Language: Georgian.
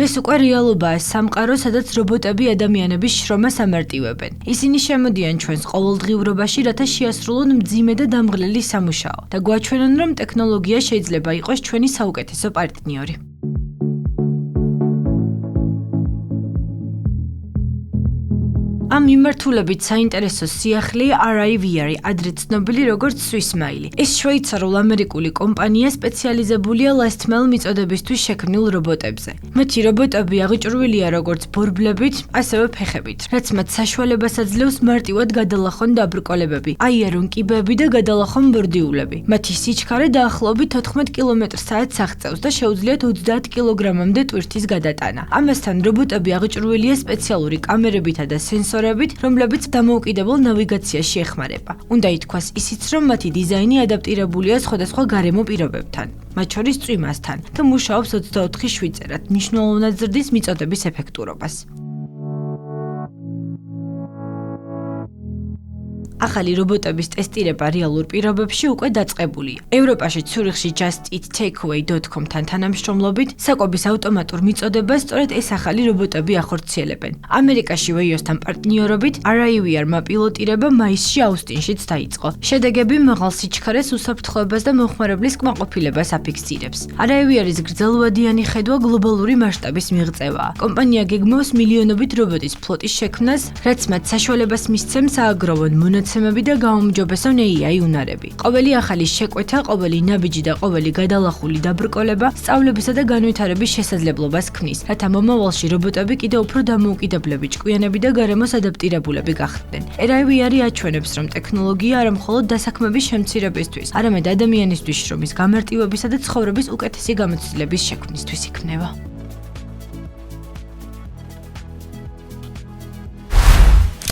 დღეს უკვე რეალობაა სამყარო, სადაც რობოტები ადამიანების შრომას ამარტივებენ. ისინი შემოდიან ჩვენს ყოველდღიურობაში, რათა შეასრულონ მძიმე და დამღლელი სამუშაო და გვაჩვენონ, რომ ტექნოლოგია შეიძლება იყოს ჩვენი საუკეთესო პარტნიორი. ამ მიმართულებით საინტერესო სიახლეა RIVR, ადრე ცნობილი როგორც Swissmile. ეს შვეიცარულ-ამერიკული კომპანია სპეციალიზებულია last mile მიწოდებისთვის შექმნილ რობოტებზე. მათი რობოტები აღჭურვილია როგორც ბორბლებით, ასევე ფეხებით, რაც მათ საშუალებას აძლევს მარტივად გადალახონ დაბრკოლებები, აიარონ კიბეები და გადალახონ ბორდიულები. მათი სიჩქარე დაახლოებით 14 კმ/სთ აღწევს და შეუძლიათ 30 კილოგრამამდე ტვირთის გადატანა. ამასთან რობოტები აღჭურვილია სპეციალური კამერებითა და სენსორებით, რომლებიც დამოუკიდებელ ნავიგაციას ეხმარება. უნდა ითქვას ისიც, რომ მათი დიზაინი ადაპტირებულია სხვადასხვა გარემო პირობებთან, მათ შორის წვიმასთან და მუშაობს 24 შვიცერად, მნიშვნელოვნად ზრდის მიწოდების ეფექტურობას. ახალი რობოტების ტესტირება რეალურ პირობებში უკვე დაწყებულია. ევროპაში ცურიხში JustEatTakeaway.com-თან თანამშრომლობით საკვების ავტომატურ მიწოდებას სწორედ ეს ახალი რობოტები ახორციელებენ. ამერიკაში Wayos-თან პარტნიორობით RIVR-მა პილოტირება მაისში აუსტინშიც დაიწყო. შედეგები მაღალ სიჩქარეს უსაფრთხოებას და მოხმარებლის კმაყოფილებას აფიქსირებს. RIVR-ის გრძელვადიანი ხედვა გლობალური მასშტაბის მიღწევაა. კომპანია გეგმავს მილიონობით რობოტის ფლოტის შექმნას, რაც მათ საშუალებას მისცემს ააგროვონ მონაცემები და გაუმჯობესონ AI უნარები. ყოველი ახალი შეკვეთა, ყოველი ნაბიჯი და ყოველი გადალახული დაბრკოლება სწავლებისა და განვითარების შესაძლებლობას ქმნის, რათა მომავალში რობოტები კიდევ უფრო დამოუკიდებლები, ჭკვიანები და გარემოს ადაპტირებულები გახდნენ. RIVR აჩვენებს, რომ ტექნოლოგია არა მხოლოდ დასაქმების შემცირებისთვის, არამედ ადამიანისთვის შრომის გამარტივებისა და ცხოვრების უკეთესი გამოცდილების შექმნისთვის იქნება.